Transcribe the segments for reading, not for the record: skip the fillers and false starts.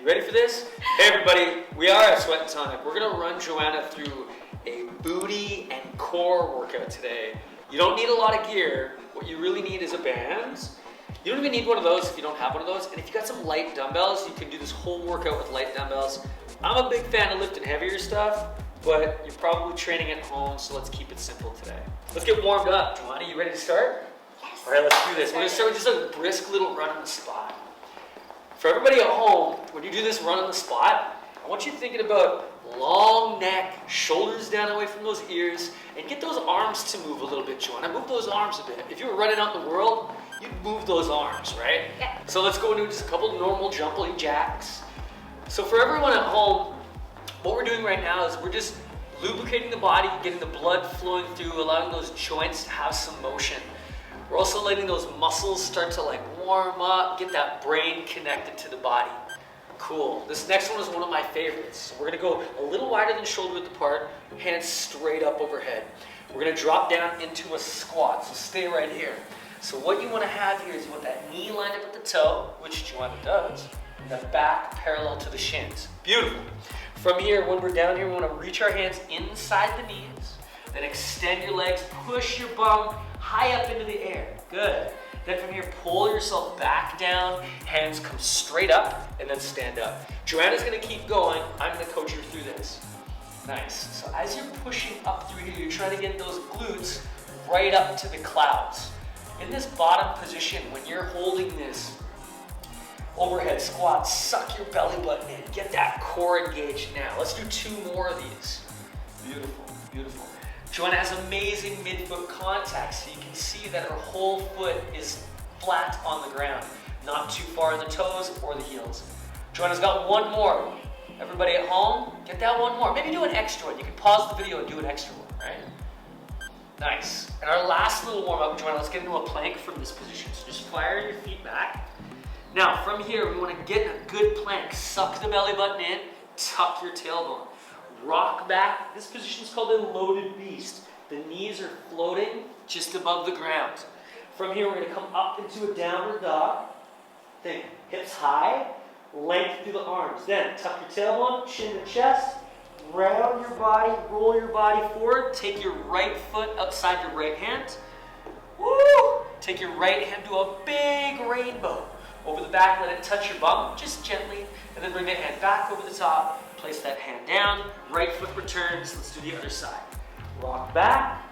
ready for this? Hey everybody, we are at Sweat and Tonic. We're gonna run Joanna through a booty and core workout today. You don't need a lot of gear. What you really need is a band. You don't even need one of those if you don't have one of those. And if you got some light dumbbells, you can do this whole workout with light dumbbells. I'm a big fan of lifting heavier stuff, but you're probably training at home, so let's keep it simple today. Let's get warmed up. Joanna, you ready to start? Yes. All right, let's do this. We're gonna start with just a brisk little run on the spot. For everybody at home, when you do this run on the spot, I want you thinking about long neck, shoulders down away from those ears, and get those arms to move a little bit, Joanna. Move those arms a bit. If you were running out in the world, you'd move those arms, right? Yeah. So let's go into just a couple normal jumping jacks. So for everyone at home, what we're doing right now is we're just lubricating the body, getting the blood flowing through, allowing those joints to have some motion. We're also letting those muscles start to warm up, get that brain connected to the body. Cool. This next one is one of my favorites. So we're gonna go a little wider than shoulder width apart, hands straight up overhead. We're gonna drop down into a squat, so stay right here. So what you wanna have here is you want that knee lined up at the toe, which Joanna does, and the back parallel to the shins. Beautiful. From here, when we're down here, we wanna reach our hands inside the knees, then extend your legs, push your bum high up into the air. Good. Then from here, pull yourself back down, hands come straight up, and then stand up. Joanna's gonna keep going. I'm gonna coach you through this. Nice. So as you're pushing up through here, you're trying to get those glutes right up to the clouds. In this bottom position, when you're holding this overhead squat, suck your belly button in. Get that core engaged now. Let's do 2 more of these. Beautiful, beautiful. Joanna has amazing midfoot contact, so you can see that her whole foot is flat on the ground, not too far in the toes or the heels. Joanna's got 1 more. Everybody at home, get that 1 more. Maybe do an extra one. You can pause the video and do an extra one, right? Nice. And our last little warm up, Joanna, let's get into a plank from this position. So just fire your feet back. Now from here, we want to get a good plank. Suck the belly button in, tuck your tailbone. Rock back. This position is called a loaded beast. The knees are floating just above the ground. From here, we're going to come up into a downward dog. Think hips high, length through the arms. Then tuck your tailbone, chin to chest, round your body, roll your body forward. Take your right foot outside your right hand. Woo! Take your right hand to a big rainbow. Over the back, let it touch your bum, just gently, and then bring that hand back over the top. Place that hand down, right foot returns. Let's do the other side. Rock back,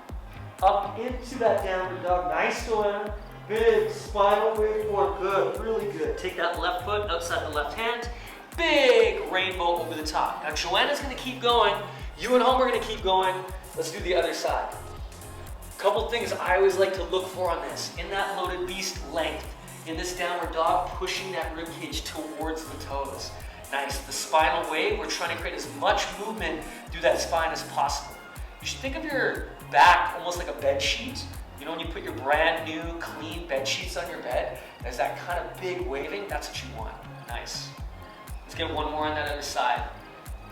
up into that downward dog. Nice, Joanna. Big spinal wave forward. Good, really good. Take that left foot outside the left hand. Big rainbow over the top. Now, Joanna's gonna keep going. You at home are gonna keep going. Let's do the other side. Couple things I always like to look for on this. In that loaded beast length, in this downward dog, pushing that rib cage towards the toes. Nice. The spinal wave, we're trying to create as much movement through that spine as possible. You should think of your back almost like a bed sheet. You know when you put your brand new, clean bed sheets on your bed, there's that kind of big waving, that's what you want. Nice. Let's get 1 more on that other side.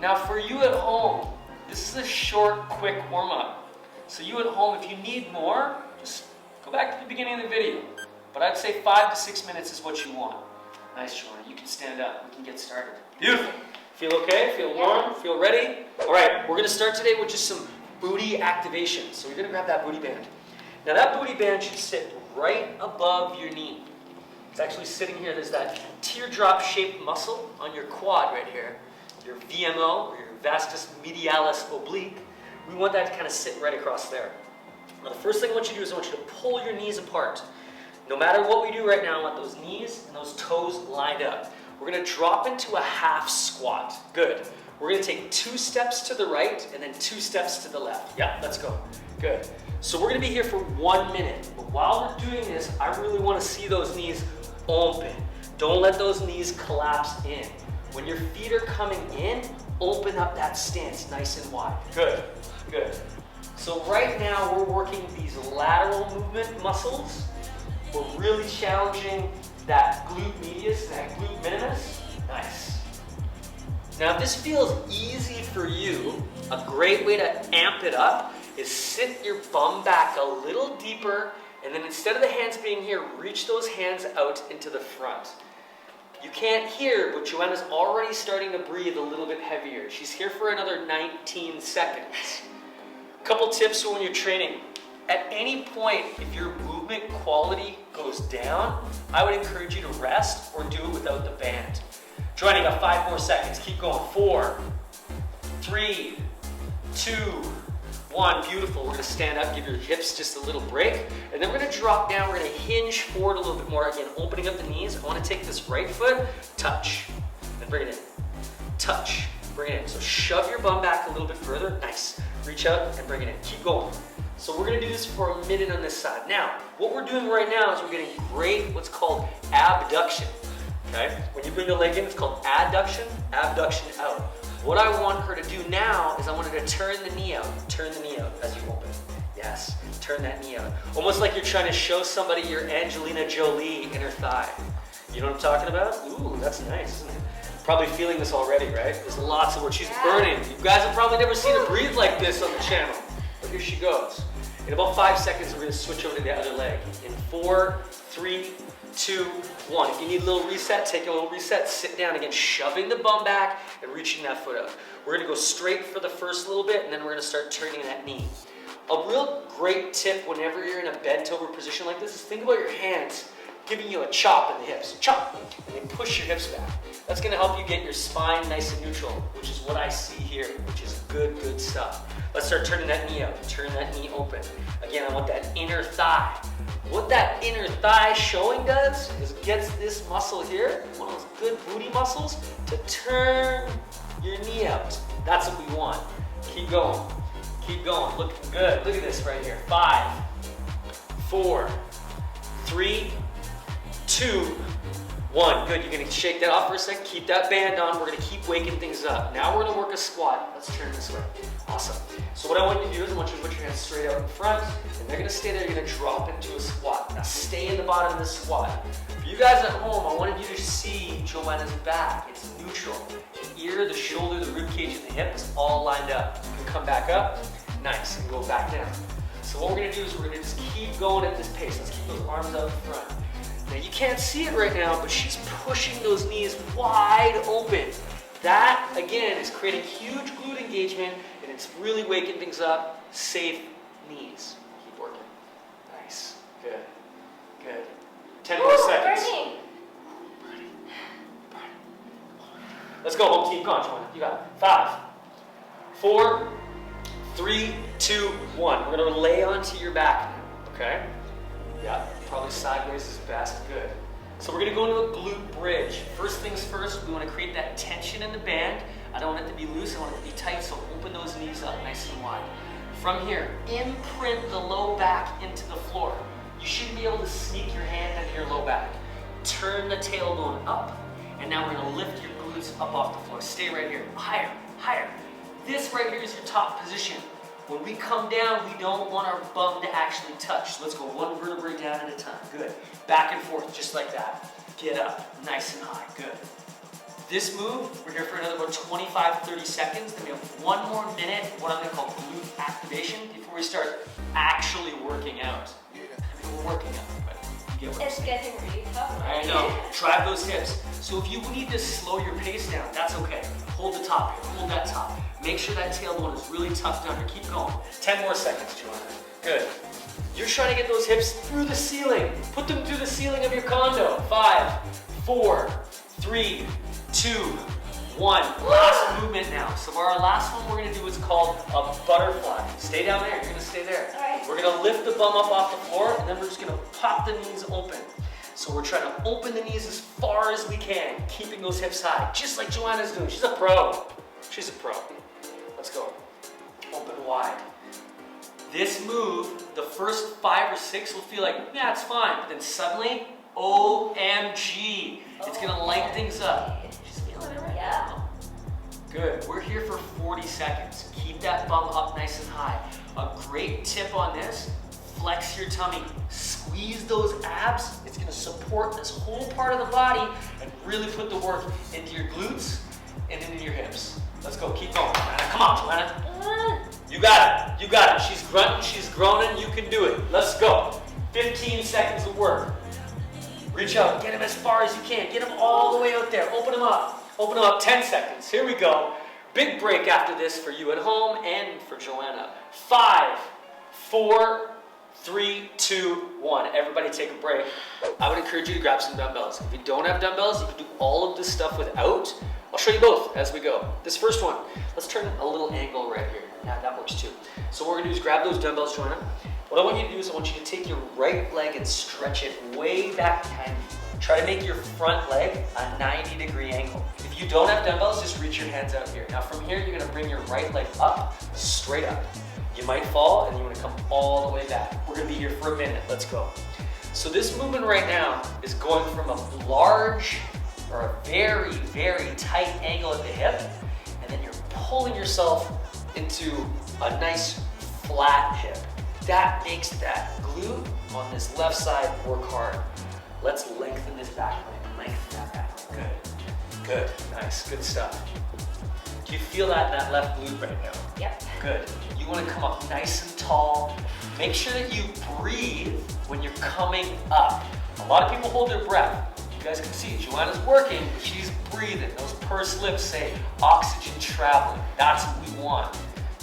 Now for you at home, this is a short, quick warm-up. So you at home, if you need more, just go back to the beginning of the video. But I'd say 5 to 6 minutes is what you want. Nice, Joanna. You can stand up. We can get started. Beautiful. Feel okay? Feel warm? Feel ready? All right, we're going to start today with just some booty activation. So you're going to grab that booty band. Now that booty band should sit right above your knee. It's actually sitting here. There's that teardrop-shaped muscle on your quad right here. Your VMO, or your vastus medialis oblique. We want that to kind of sit right across there. Now the first thing I want you to do is I want you to pull your knees apart. No matter what we do right now, I want those knees and those toes lined up. We're going to drop into a half squat. Good. We're going to take 2 steps to the right and then 2 steps to the left. Yeah, let's go. Good. So we're going to be here for 1 minute. But while we're doing this, I really want to see those knees open. Don't let those knees collapse in. When your feet are coming in, open up that stance nice and wide. Good. Good. So right now, we're working these lateral movement muscles. We're really challenging that glute medius, that glute minimus. Nice. Now if this feels easy for you, a great way to amp it up is sit your bum back a little deeper, and then instead of the hands being here, reach those hands out into the front. You can't hear, but Joanna's already starting to breathe a little bit heavier. She's here for another 19 seconds. Couple tips for when you're training. At any point, if your movement quality goes down, I would encourage you to rest or do it without the band. Joanna, you got 5 more seconds. Keep going. 4, 3, 2, 1. Beautiful. We're going to stand up, give your hips just a little break, and then we're going to drop down. We're going to hinge forward a little bit more. Again, opening up the knees. I want to take this right foot, touch, and bring it in. Touch, bring it in. So shove your bum back a little bit further. Nice. Reach out and bring it in. Keep going. So we're going to do this for a minute on this side. Now, what we're doing right now is we're getting great what's called abduction. Okay? When you bring the leg in, it's called adduction, abduction out. What I want her to do now is I want her to turn the knee out. Turn the knee out as you open. Yes, turn that knee out. Almost like you're trying to show somebody your Angelina Jolie in her thigh. You know what I'm talking about? Ooh, that's nice, isn't it? Probably feeling this already, right? There's lots of work. She's burning. You guys have probably never seen her breathe like this on the channel. But here she goes. In about 5 seconds, we're going to switch over to the other leg. In 4, 3, 2, 1. If you need a little reset, take a little reset. Sit down again, shoving the bum back and reaching that foot out. We're going to go straight for the first little bit, and then we're going to start turning that knee. A real great tip whenever you're in a bent over position like this is think about your hands giving you a chop in the hips. Chop! And then push your hips back. That's going to help you get your spine nice and neutral, which is what I see here, which is good, good stuff. Let's start turning that knee out. Turn that knee open. Again, I want that inner thigh. What that inner thigh showing does is gets this muscle here, one of those good booty muscles, to turn your knee out. That's what we want. Keep going. Keep going. Looking good. Look at this right here. 5, 4, 3, 2, 1. Good. You're going to shake that off for a second. Keep that band on. We're going to keep waking things up. Now we're going to work a squat. Let's turn this way. Awesome. So what I want you to do is I want you to put your hands straight out in front, and they're going to stay there. You're going to drop into a squat. Now stay in the bottom of this squat. For you guys at home, I wanted you to see Joanna's back. It's neutral. The ear, the shoulder, the rib cage, and the hip is all lined up. You can come back up. Nice. And go back down. So what we're going to do is we're going to just keep going at this pace. Let's keep those arms out in front. Now you can't see it right now, but she's pushing those knees wide open. That, again, is creating huge glute engagement, and it's really waking things up. Safe knees. Keep working. Nice. Good. Good. 10 more seconds. Burning. Let's go home. Keep going, Joanna. You got it. 5, 4, 3, 2, 1. We're going to lay onto your back now, okay? Yeah, probably sideways is best. Good. So we're going to go into a glute bridge. First things first, we want to create that tension in the band. I don't want it to be loose, I want it to be tight, so open those knees up nice and wide. From here, imprint the low back into the floor. You shouldn't be able to sneak your hand into your low back. Turn the tailbone up, and now we're going to lift your glutes up off the floor. Stay right here. Higher, higher. This right here is your top position. When we come down, we don't want our bum to actually touch. Let's go one vertebrae down at a time. Good. Back and forth, just like that. Get up, nice and high. Good. This move, we're here for another about 25, 30 seconds. Then we have one more minute, what I'm going to call glute activation, before we start actually working out. I mean, we're working out, but you get what I'm saying. It's getting really tough. I know. Drive those hips. So if you need to slow your pace down, that's okay. Hold the top here. Hold that top. Make sure that tailbone is really tucked under. Keep going. 10 more seconds, Joanna. Good. You're trying to get those hips through the ceiling. Put them through the ceiling of your condo. 5, 4, 3, 2, 1. Last movement now. So our last one we're going to do is called a butterfly. Stay down there. You're going to stay there. All right. We're going to lift the bum up off the floor, and then we're just going to pop the knees open. So we're trying to open the knees as far as we can, keeping those hips high, just like Joanna's doing. She's a pro. She's a pro. Let's go. Open wide. This move, the first 5 or 6 will feel like, yeah, it's fine. But then suddenly, OMG, it's going to light things up. She's feeling it right now. Good. We're here for 40 seconds. Keep that bum up nice and high. A great tip on this, flex your tummy. Squeeze those abs. It's going to support this whole part of the body and really put the work into your glutes and into your hips. Let's go. Keep going, Joanna. Come on, Joanna. You got it. You got it. She's grunting. She's groaning. You can do it. Let's go. 15 seconds of work. Reach out, get them as far as you can. Get them all the way out there. Open them up. Open them up, 10 seconds. Here we go. Big break after this for you at home and for Joanna. 5, 4, 3, 2, 1. Everybody take a break. I would encourage you to grab some dumbbells. If you don't have dumbbells, you can do all of this stuff without. I'll show you both as we go. This first one, let's turn a little angle right here. Yeah, that works too. So what we're gonna do is grab those dumbbells, Joanna. What I want you to do is I want you to take your right leg and stretch it way back behind you. Try to make your front leg a 90-degree angle. If you don't have dumbbells, just reach your hands out here. Now from here, you're gonna bring your right leg up, straight up. You might fall and you wanna come all the way back. We're gonna be here for a minute, let's go. So this movement right now is going from a large or a very, very tight angle at the hip, and then you're pulling yourself into a nice flat hip. That makes that glute on this left side work hard. Let's lengthen this back leg, lengthen that back leg. Good, good, nice, good stuff. Do you feel that in that left glute right now? Yep. Good. You want to come up nice and tall. Make sure that you breathe when you're coming up. A lot of people hold their breath. You guys can see Joanna's working, but she's breathing. Those pursed lips say oxygen traveling. That's what we want.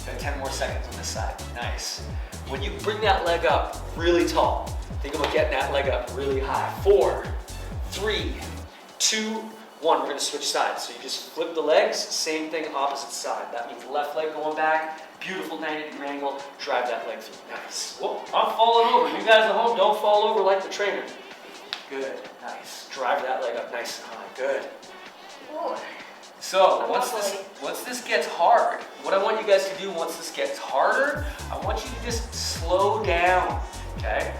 Got 10 more seconds on this side. Nice. When you bring that leg up really tall, think about getting that leg up really high. 4, 3, 2, 1. We're gonna switch sides. So you just flip the legs, same thing, opposite side. That means left leg going back, beautiful 90-degree angle, drive that leg through. Nice. Whoa, I'm falling over. You guys at home, don't fall over like the trainer. Good, nice. Drive that leg up nice and high, good. Ooh. So once this gets hard, what I want you guys to do once this gets harder, I want you to just slow down, okay?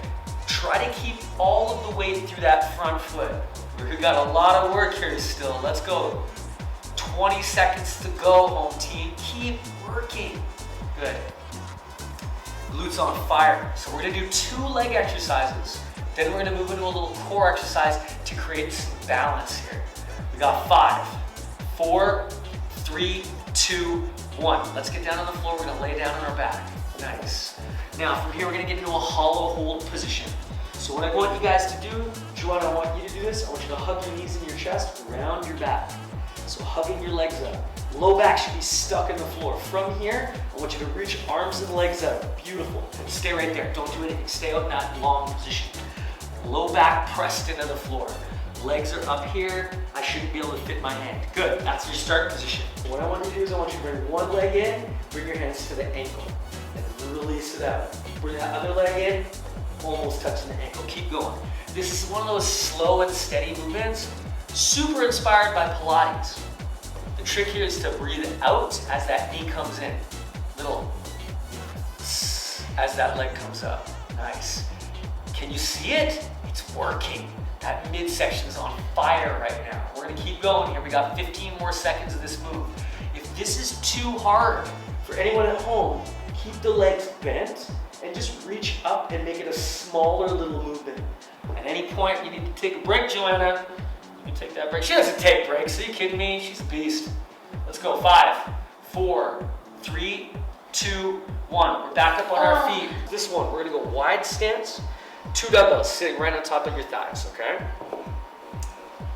Try to keep all of the weight through that front foot. We've got a lot of work here still. Let's go. 20 seconds to go, home team. Keep working. Good. Glutes on fire. So we're gonna do 2 leg exercises. Then we're gonna move into a little core exercise to create some balance here. We got 5, 4, 3, 2, 1. Let's get down on the floor. We're gonna lay down on our back. Nice. Now from here, we're gonna get into a hollow hold position. So what I want you guys to do, Joanna, I want you to do this. I want you to hug your knees in your chest, round your back. So hugging your legs up. Low back should be stuck in the floor. From here, I want you to reach arms and legs out. Beautiful. Stay right there. Don't do anything. Stay out in that long position. Low back pressed into the floor. Legs are up here. I shouldn't be able to fit my hand. Good. That's your start position. What I want you to do is I want you to bring one leg in, bring your hands to the ankle, and release it out. Bring that other leg in, almost touching the ankle. Keep going. This is one of those slow and steady movements, super inspired by Pilates. The trick here is to breathe out as that knee comes in. Little as that leg comes up. Nice. Can you see it? It's working. That midsection is on fire right now. We're gonna keep going here. We got 15 more seconds of this move. If this is too hard for anyone at home, keep the legs bent and just reach up and make it a smaller little movement. At any point, you need to take a break, Joanna. You can take that break. She doesn't take breaks. Are you kidding me? She's a beast. Let's go. 5, 4, 3, 2, 1. We're back up on our feet. This one, we're gonna go wide stance. 2 dumbbells sitting right on top of your thighs, okay?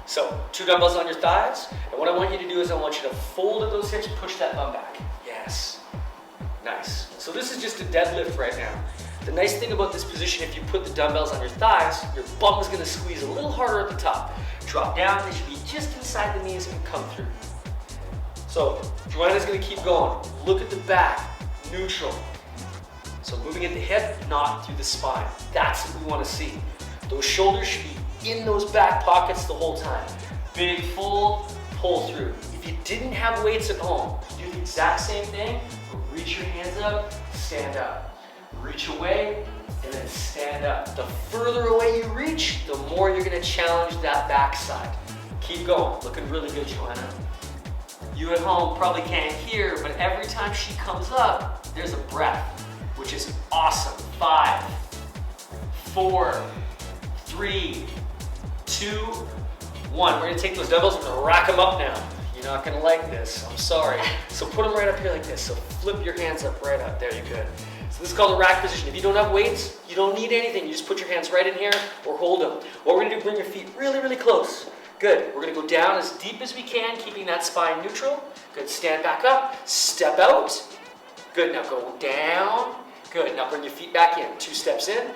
So, 2 dumbbells on your thighs, and what I want you to do is I want you to fold at those hips, push that bum back. Yes. Nice. So this is just a deadlift right now. The nice thing about this position, if you put the dumbbells on your thighs, your bum is gonna squeeze a little harder at the top. Drop down, they should be just inside the knees and come through. So, Joanna's gonna keep going. Look at the back, neutral. So moving at the hip, not through the spine. That's what we want to see. Those shoulders should be in those back pockets the whole time. Big fold, pull through. If you didn't have weights at home, do the exact same thing, but reach your hands up, stand up. Reach away, and then stand up. The further away you reach, the more you're gonna challenge that backside. Keep going, looking really good, Joanna. You at home probably can't hear, but every time she comes up, there's a breath, which is awesome. 5, 4, 3, 2, 1. We're gonna take those dumbbells, we're gonna rack them up now. You're not gonna like this, I'm sorry. So put them right up here like this. So flip your hands up right up, there, you're good. So this is called a rack position. If you don't have weights, you don't need anything. You just put your hands right in here or hold them. What we're gonna do, bring your feet really, really close. Good. We're gonna go down as deep as we can, keeping that spine neutral. Good. Stand back up, step out. Good. Now go down. Good. Now bring your feet back in. 2 steps in.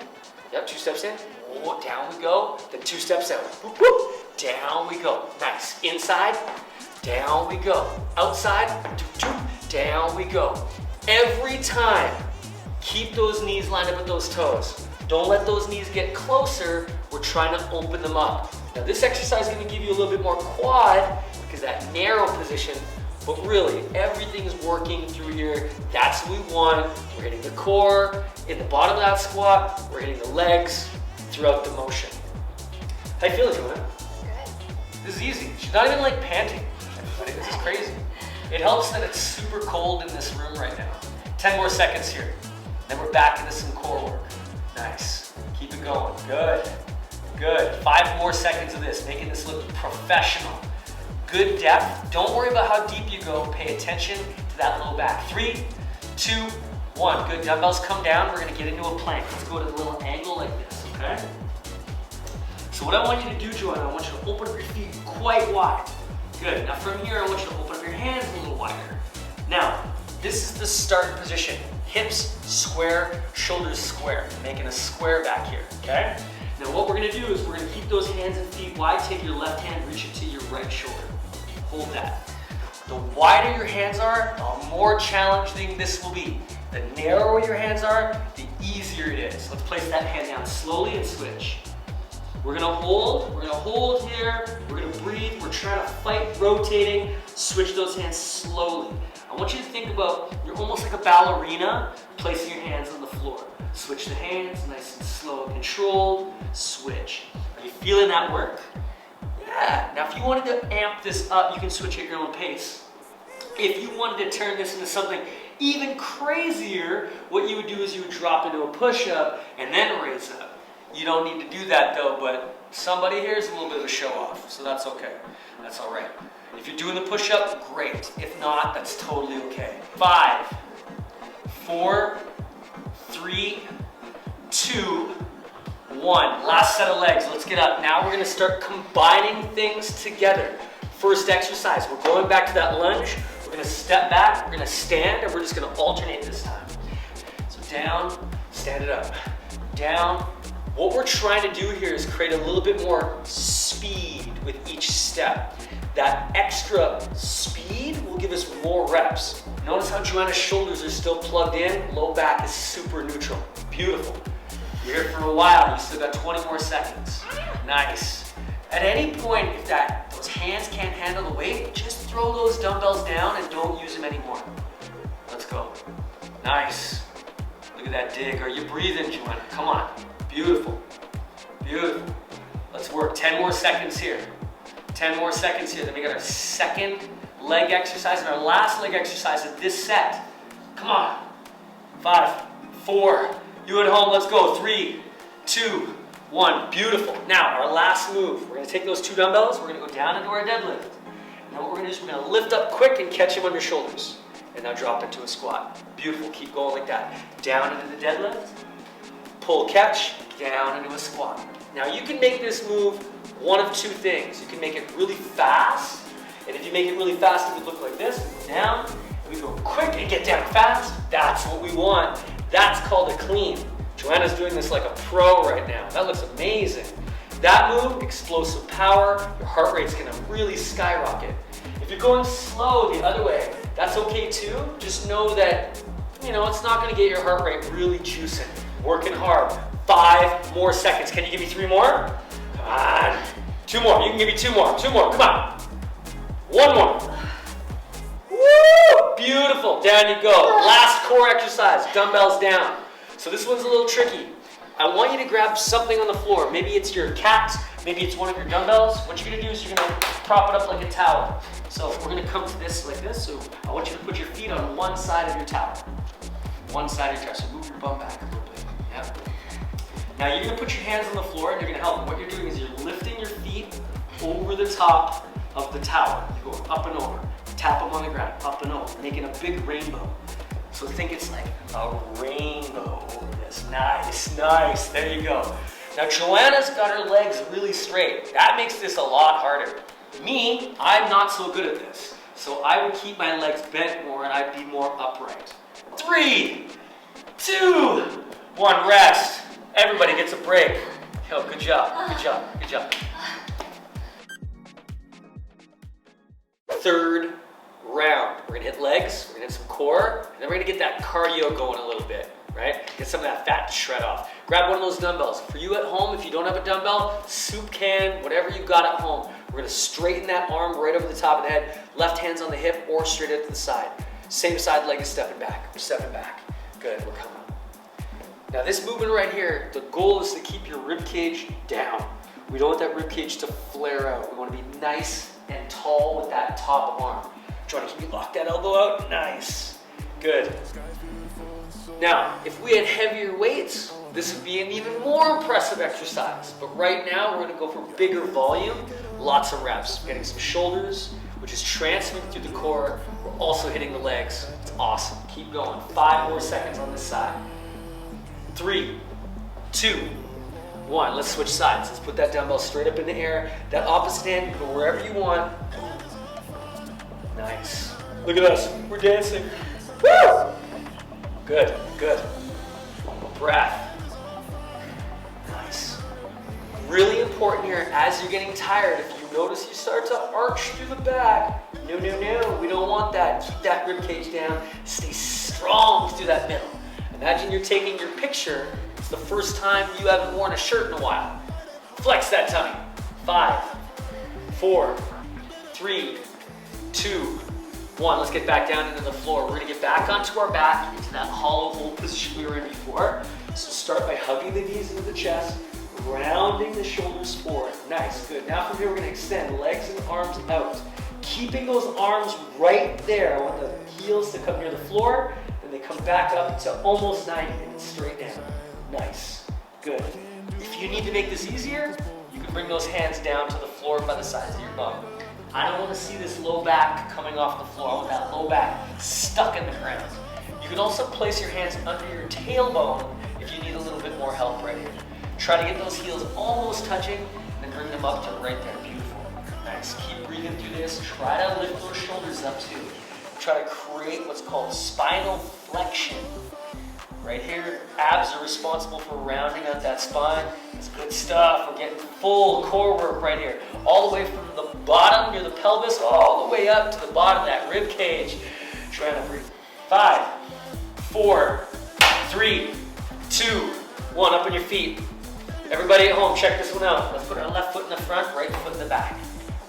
Yep, 2 steps in. Oh, down we go. Then 2 steps out. Whoop, whoop. Down we go. Nice. Inside. Down we go. Outside. Down we go. Every time, keep those knees lined up with those toes. Don't let those knees get closer. We're trying to open them up. Now this exercise is going to give you a little bit more quad because that narrow position, but really everything is working through here. That's what we want. We're hitting the core in the bottom of that squat. We're hitting the legs throughout the motion. How you feeling, Jcnana? Good. This is easy. She's not even like panting. Everybody, this is crazy. It helps that it's super cold in this room right now. 10 more seconds here. Then we're back into some core work. Nice. Keep it going. Good. Good. 5 more seconds of this, making this look professional. Good depth. Don't worry about how deep you go. Pay attention to that low back. 3, 2, 1. Good. Dumbbells come down. We're going to get into a plank. Let's go to a little angle like this, okay? So what I want you to do, Jcnana, I want you to open up your feet quite wide. Good. Now from here, I want you to open up your hands a little wider. Now, this is the start position. Hips square, shoulders square. Making a square back here, okay? Now what we're gonna do is we're gonna keep those hands and feet wide. Take your left hand, reach it to your right shoulder. Hold that. The wider your hands are, the more challenging this will be. The narrower your hands are, the easier it is. Let's place that hand down slowly and switch. We're gonna hold here, we're gonna breathe, we're trying to fight rotating, switch those hands slowly. I want you to think about, you're almost like a ballerina, placing your hands on the floor. Switch the hands, nice and slow and controlled, switch. Are you feeling that work? Yeah, now if you wanted to amp this up, you can switch at your own pace. If you wanted to turn this into something even crazier, what you would do is you would drop into a push-up and then raise up. You don't need to do that though, but somebody here is a little bit of a show-off, so that's okay. That's all right. If you're doing the push-up, great. If not, that's totally okay. 5, 4, 3, 2, 1. Last set of legs. Let's get up. Now we're going to start combining things together. First exercise, we're going back to that lunge. We're going to step back, we're going to stand, and we're just going to alternate this time. So down, stand it up. Down. What we're trying to do here is create a little bit more speed with each step. That extra speed will give us more reps. Notice how Jcnana's shoulders are still plugged in, low back is super neutral. Beautiful. You're here for a while, you still got 20 more seconds. Nice. At any point, if those hands can't handle the weight, just throw those dumbbells down and don't use them anymore. Let's go. Nice. Look at that dig. Are you breathing, Jcnana? Come on. Beautiful. Beautiful. Let's work 10 more seconds here. 10 more seconds here. Then we got our second leg exercise and our last leg exercise of this set. Come on. 5, 4. You at home, let's go. 3, 2, 1. Beautiful. Now, our last move. We're going to take those 2 dumbbells. We're going to go down into our deadlift. And then what we're going to do is we're going to lift up quick and catch them on your shoulders. And now drop into a squat. Beautiful. Keep going like that. Down into the deadlift. Pull, catch, down into a squat. Now you can make this move one of 2 things. You can make it really fast, and if you make it really fast, it would look like this. We go down, and we go quick and get down fast. That's what we want. That's called a clean. Jcnana's doing this like a pro right now. That looks amazing. That move, explosive power, your heart rate's gonna really skyrocket. If you're going slow the other way, that's okay too. Just know that, it's not gonna get your heart rate really juicing. Working hard. 5 more seconds. Can you give me 3 more? Come on. 2 more. You can give me 2 more. 2 more. Come on. 1 more. Woo! Beautiful. Down you go. Last core exercise. Dumbbells down. So this one's a little tricky. I want you to grab something on the floor. Maybe it's your cat. Maybe it's one of your dumbbells. What you're going to do is you're going to prop it up like a towel. So we're going to come to this like this. So I want you to put your feet on one side of your towel. One side of your towel. So move your bum back a little bit. Yep. Now you're going to put your hands on the floor and you're going to help. What you're doing is you're lifting your feet over the top of the towel. You're going up and over. Tap them on the ground, up and over, making a big rainbow. So think it's like a rainbow over this. Nice, nice, there you go. Now Joanna's got her legs really straight. That makes this a lot harder. Me, I'm not so good at this. So I would keep my legs bent more and I'd be more upright. 3, 2, 1, rest. Everybody gets a break. Yo, good job, good job, good job. Third round. We're gonna hit legs, we're gonna hit some core, and then we're gonna get that cardio going a little bit, right? Get some of that fat to shred off. Grab one of those dumbbells. For you at home, if you don't have a dumbbell, soup can, whatever you got at home, we're gonna straighten that arm right over the top of the head, left hand's on the hip or straight out to the side. Same side leg is stepping back. We're stepping back. Good, we're coming up. Now this movement right here, the goal is to keep your rib cage down. We don't want that rib cage to flare out. We want to be nice and tall with that top arm. Trying to keep you lock that elbow out. Nice. Good. Now, if we had heavier weights, this would be an even more impressive exercise. But right now, we're going to go for bigger volume, lots of reps. We're getting some shoulders, which is transmitting through the core. We're also hitting the legs. It's awesome. Keep going. 5 more seconds on this side. 3, 2, 1. Let's switch sides. Let's put that dumbbell straight up in the air. That opposite hand, you can go wherever you want. Nice. Look at us. We're dancing. Woo! Good, good. Breath. Nice. Really important here, as you're getting tired, if you notice you start to arch through the back, no, no, no, we don't want that. Keep that rib cage down. Stay strong through that middle. Imagine you're taking your picture. It's the first time you haven't worn a shirt in a while. Flex that tummy. 5, 4, 3, 2, 1. Let's get back down into the floor. We're gonna get back onto our back, into that hollow hold position we were in before. So start by hugging the knees into the chest, rounding the shoulders forward. Nice, good. Now from here, we're gonna extend legs and arms out. Keeping those arms right there. I want the heels to come near the floor, then they come back up to almost 90 and straight down. Nice, good. If you need to make this easier, you can bring those hands down to the floor by the sides of your bum. I don't want to see this low back coming off the floor. I want that low back stuck in the ground. You can also place your hands under your tailbone if you need a little bit more help right here. Try to get those heels almost touching, and then bring them up to right there. Beautiful. Nice. Keep breathing through this. Try to lift those shoulders up too. Try to create what's called spinal flexion. Right here, abs are responsible for rounding out that spine. It's good stuff. We're getting full core work right here. All the way from the bottom near the pelvis, all the way up to the bottom of that rib cage. Trying to breathe. 5, 4, 3, 2, 1. Up on your feet. Everybody at home, check this one out. Let's put our left foot in the front, right foot in the back.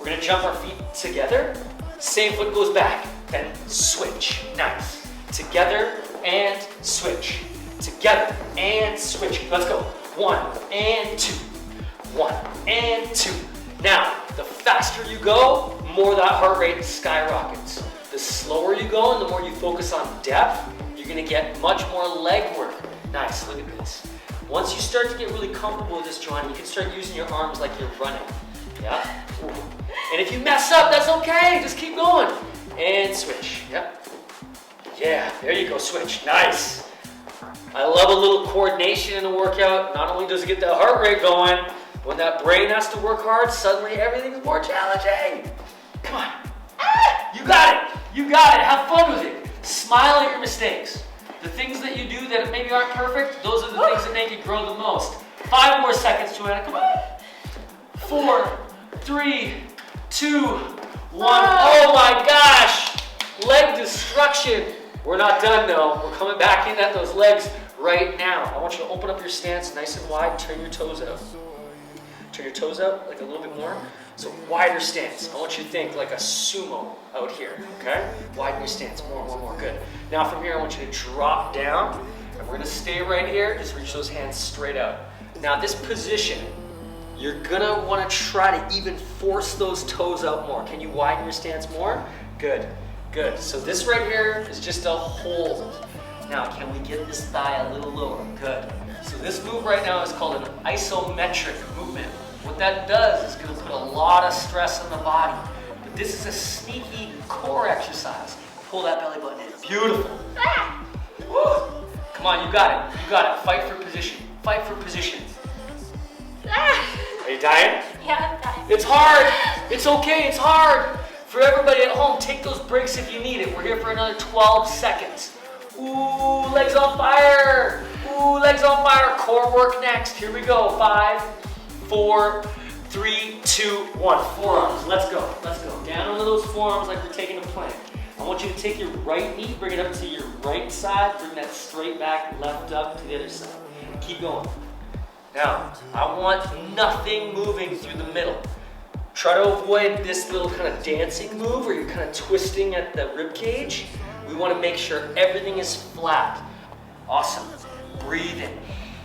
We're gonna jump our feet together. Same foot goes back, and switch. Nice. Together and switch. Together and switch. Let's go. 1 and 2. 1 and 2. Now, the faster you go, more that heart rate skyrockets. The slower you go and the more you focus on depth, you're gonna get much more leg work. Nice, look at this. Once you start to get really comfortable with this, John, you can start using your arms like you're running. Yeah? And if you mess up, that's okay. Just keep going. And switch. Yep. Yeah, there you go, switch. Nice. I love a little coordination in the workout. Not only does it get that heart rate going, when that brain has to work hard, suddenly everything's more challenging. Come on. Ah, you got it. You got it. Have fun with it. Smile at your mistakes. The things that you do that maybe aren't perfect, those are the things that make you grow the most. 5 more seconds, Joanna. Come on. 4, 3, 2, 1. Oh my gosh. Leg destruction. We're not done though. We're coming back in at those legs right now. I want you to open up your stance nice and wide. Turn your toes out. Turn your toes out like a little bit more. So wider stance. I want you to think like a sumo out here, okay? Widen your stance, more, good. Now from here, I want you to drop down, and we're gonna stay right here. Just reach those hands straight out. Now this position, you're gonna wanna try to even force those toes out more. Can you widen your stance more? Good, good. So this right here is just a hold. Now, can we get this thigh a little lower? Good. So this move right now is called an isometric movement. What that does is going to put a lot of stress on the body. But this is a sneaky core exercise. Pull that belly button in. Beautiful. Come on, you got it. You got it. Fight for position. Fight for position. Are you dying? Yeah, I'm dying. It's hard. It's okay. It's hard. For everybody at home, take those breaks if you need it. We're here for another 12 seconds. Ooh, legs on fire. Ooh, legs on fire. Core work next. Here we go. 5, 4, 3, 2, 1. Forearms. Let's go. Let's go. Down onto those forearms like we're taking a plank. I want you to take your right knee, bring it up to your right side, bring that straight back, left up to the other side. Keep going. Now, I want nothing moving through the middle. Try to avoid this little kind of dancing move where you're kind of twisting at the rib cage. We want to make sure everything is flat. Awesome. Breathing,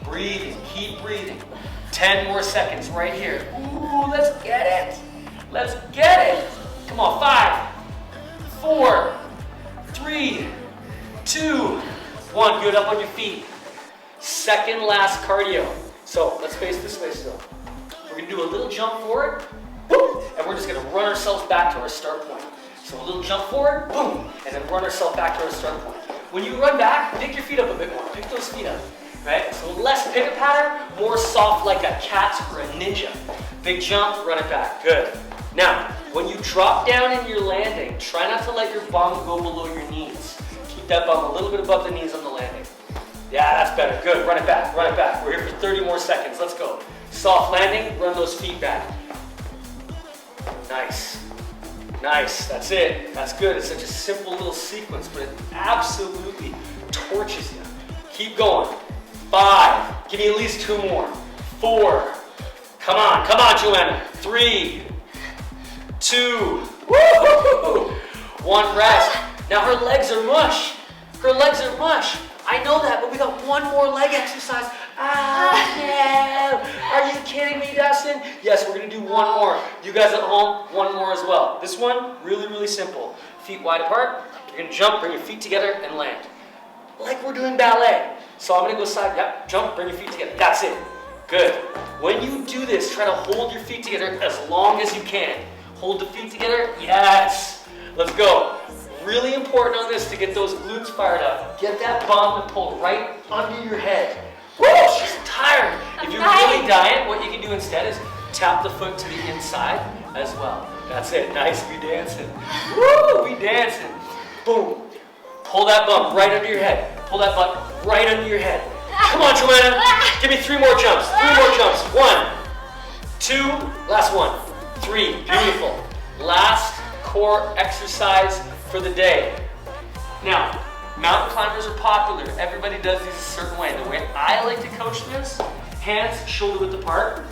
breathing, keep breathing. 10 more seconds right here. Ooh, let's get it. Let's get it. Come on, 5, 4, 3, 2, 1. Good, up on your feet. Second last cardio. So let's face this way still. We're gonna do a little jump forward, boom, and we're just gonna run ourselves back to our start point. So a little jump forward, boom, and then run ourselves back to our start point. When you run back, pick your feet up a bit more. Pick those feet up, right? So less pitter patter, more soft like a cat or a ninja. Big jump, run it back. Good. Now, when you drop down in your landing, try not to let your bum go below your knees. Keep that bum a little bit above the knees on the landing. Yeah, that's better. Good. Run it back. Run it back. We're here for 30 more seconds. Let's go. Soft landing. Run those feet back. Nice. Nice. That's it. That's good. It's such a simple little sequence, but it absolutely torches you. Keep going. 5. Give me at least 2 more. 4. Come on. Come on, Jcnana. 3, 2. Woo! 1. Rest. Now her legs are mush. Her legs are mush. I know that, but we got 1 more leg exercise. No. Are you kidding me, Dustin? Yes, we're gonna do 1 more. You guys at home, 1 more as well. This one, really, really simple. Feet wide apart. You're gonna jump, bring your feet together, and land. Like we're doing ballet. So I'm gonna go side, yep, jump, bring your feet together. That's it. Good. When you do this, try to hold your feet together as long as you can. Hold the feet together, yes. Let's go. Really important on this to get those glutes fired up. Get that bum to pull right under your head. Woo, she's tired. If you're really dying, what you can do instead is tap the foot to the inside as well. That's it. Nice, we dancing. Woo, we dancing. Boom. Pull that bum right under your head. Pull that butt right under your head. Come on, Jcnana. Give me 3 more jumps. 3 more jumps. 1, 2, last 1. 3, beautiful. Last core exercise for the day. Now, mountain climbers are popular. Everybody does these a certain way. The way I like to coach this, hands shoulder width apart.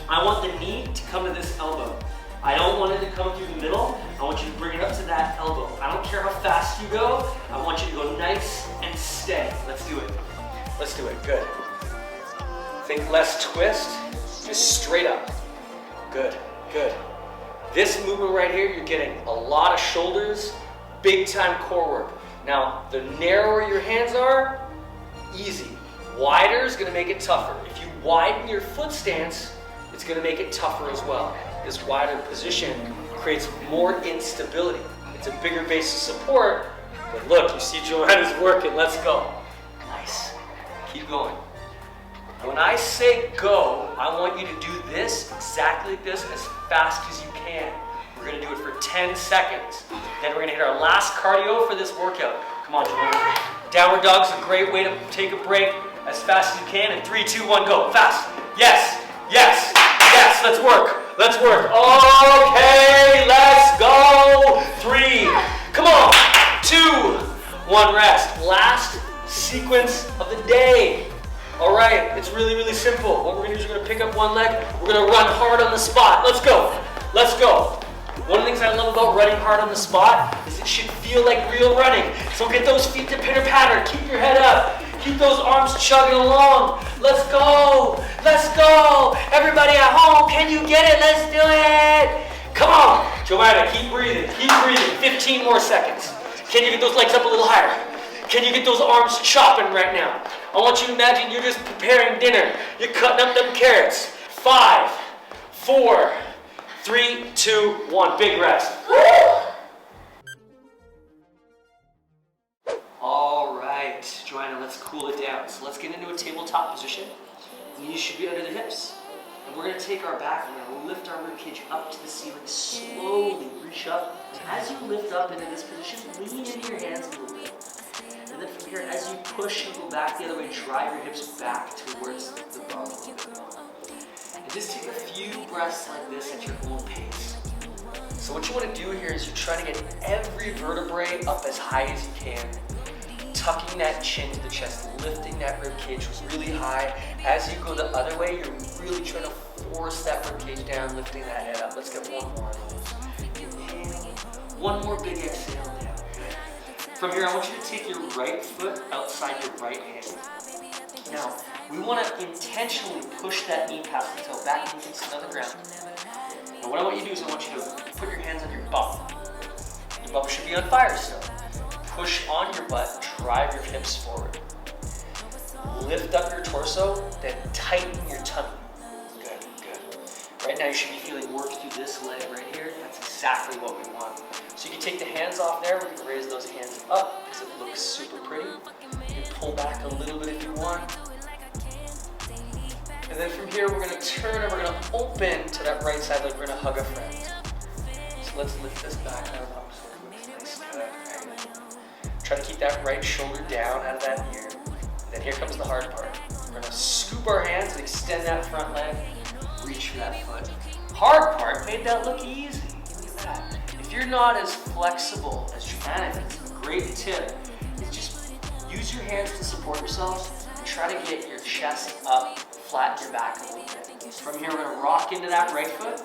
I want the knee to come to this elbow. I don't want it to come through the middle. I want you to bring it up to that elbow. I don't care how fast you go. I want you to go nice and steady. Let's do it. Let's do it. Good. Think less twist, just straight up. Good, good. This movement right here, you're getting a lot of shoulders, big time core work. Now, the narrower your hands are, easy. Wider is gonna make it tougher. If you widen your foot stance, it's gonna make it tougher as well. This wider position creates more instability. It's a bigger base of support, but look, you see Jcnana's working, let's go. Nice, keep going. When I say go, I want you to do this, exactly like this, as fast as you can. We're gonna do it for 10 seconds. Then we're gonna hit our last cardio for this workout. Come on, Jcnana. Downward dog's a great way to take a break as fast as you can. In 3, 2, 1, go, fast. Yes, yes, yes, let's work. Let's work. Okay, let's go. 3, come on. 2, 1, rest. Last sequence of the day. All right, it's really, really simple. What we're gonna do is we're gonna pick up 1 leg. We're gonna run hard on the spot. Let's go. Let's go. One of the things I love about running hard on the spot is it should feel like real running. So get those feet to pitter patter. Keep your head up. Keep those arms chugging along. Let's go. Let's go. Everybody at home, can you get it? Let's do it. Come on. Jcnana, keep breathing. Keep breathing. 15 more seconds. Can you get those legs up a little higher? Can you get those arms chopping right now? I want you to imagine you're just preparing dinner. You're cutting up them carrots. 5, 4, 3, 2, 1. Big rest. All right. Joanna, let's cool it down. So let's get into a tabletop position. Knees should be under the hips. And we're going to take our back and we're going to lift our ribcage up to the ceiling. Slowly reach up. As you lift up into this position, lean into your hands a little bit. And then from here, as you push and go back the other way, drive your hips back towards the bum. And just take a few breaths like this at your own pace. So what you want to do here is you're trying to get every vertebrae up as high as you can. Tucking that chin to the chest, lifting that rib cage really high. As you go the other way, you're really trying to force that rib cage down, lifting that head up. Let's get one more of those. Inhale. One more big exhale down. From here, I want you to take your right foot outside your right hand. Now, we want to intentionally push that knee past the toe back and you can sit on the ground. And what I want you to do is I want you to put your hands on your bum. Your bum should be on fire still. Push on your butt, drive your hips forward. Lift up your torso, then tighten your tummy. Good, good. Right now you should be feeling work through this leg right here. That's exactly what we want. So you can take the hands off there, we can raise those hands up because it looks super pretty. You can pull back a little bit if you want. And then from here we're going to turn and we're going to open to that right side like we're going to hug a friend. So let's lift this back arm up so it looks nice and good. Try to keep that right shoulder down out of that ear. And then here comes the hard part. We're going to scoop our hands and extend that front leg. Reach for that foot. Hard part made that look easy. Look at that. If you're not as flexible as Jcnana is, a great tip is just use your hands to support yourself and try to get your chest up, flatten your back a little bit. From here, we're going to rock into that right foot.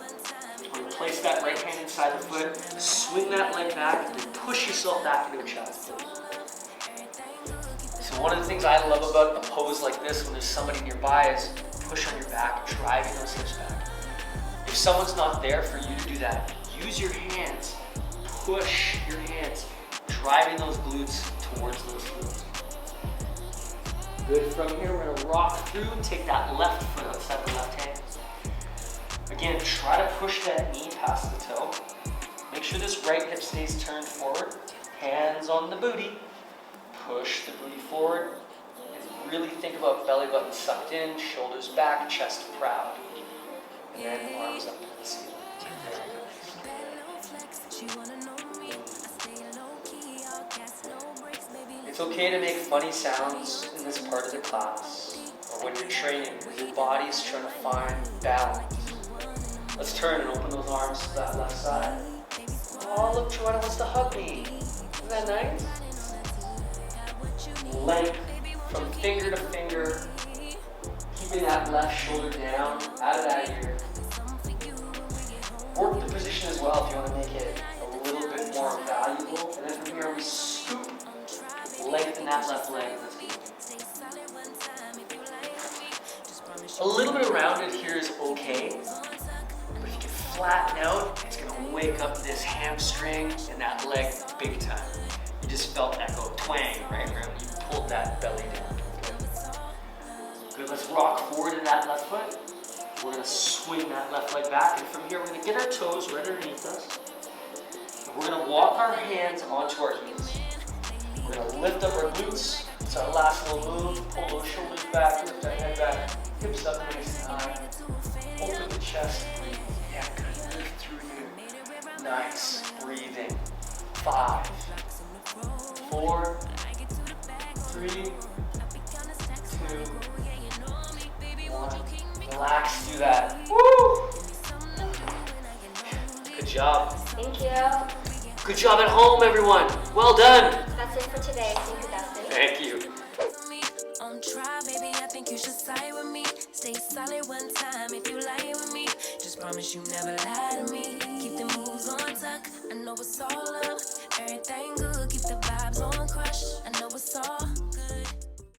We're going to place that right hand inside the foot, swing that leg back, and then push yourself back into a child's pose. So one of the things I love about a pose like this when there's somebody nearby is push on your back, driving those hips back. If someone's not there for you to do that, use your hands, push your hands, driving those glutes towards those heels. Good. From here, we're going to rock through and take that left foot outside the left hand. Again, try to push that knee past the toe. Make sure this right hip stays turned forward. Hands on the booty. Push the booty forward. And really think about belly button sucked in, shoulders back, chest proud. And then arms up to the ceiling. It's okay to make funny sounds in this part of the class or when you're training because your body's trying to find balance. Let's turn and open those arms to that left side. Oh, look, Joanna wants to hug me. Isn't that nice? Length from finger to finger, keeping that left shoulder down, out of that ear. Work the position as well if you want to make it a little bit more valuable. And then from here we scoop, lengthen that left leg. Let's go. A little bit rounded here is okay. But if you can flatten out, it's going to wake up this hamstring and that leg big time. You just felt that go twang, right? Where you pulled that belly down. Good, let's rock forward in that left foot. We're going to swing that left leg back. And from here, we're going to get our toes right underneath us. And we're going to walk our hands onto our heels. We're going to lift up our glutes. It's our last little move. Pull those shoulders back, lift our head back. Hips up nice and high. Open the chest. Breathe. Yeah, good. Lift through here. Nice. Breathing. 5, 4, 3, 2, 1. Relax through that. Woo! Good job. Thank you. Good job at home, everyone. Well done. That's it for today. Thank you, Dustin. Thank you. On try, baby, I think you should side with me. Stay solid one time if you lie with me. Just promise you never lie to me. Keep the moves on tuck. I know it's all up.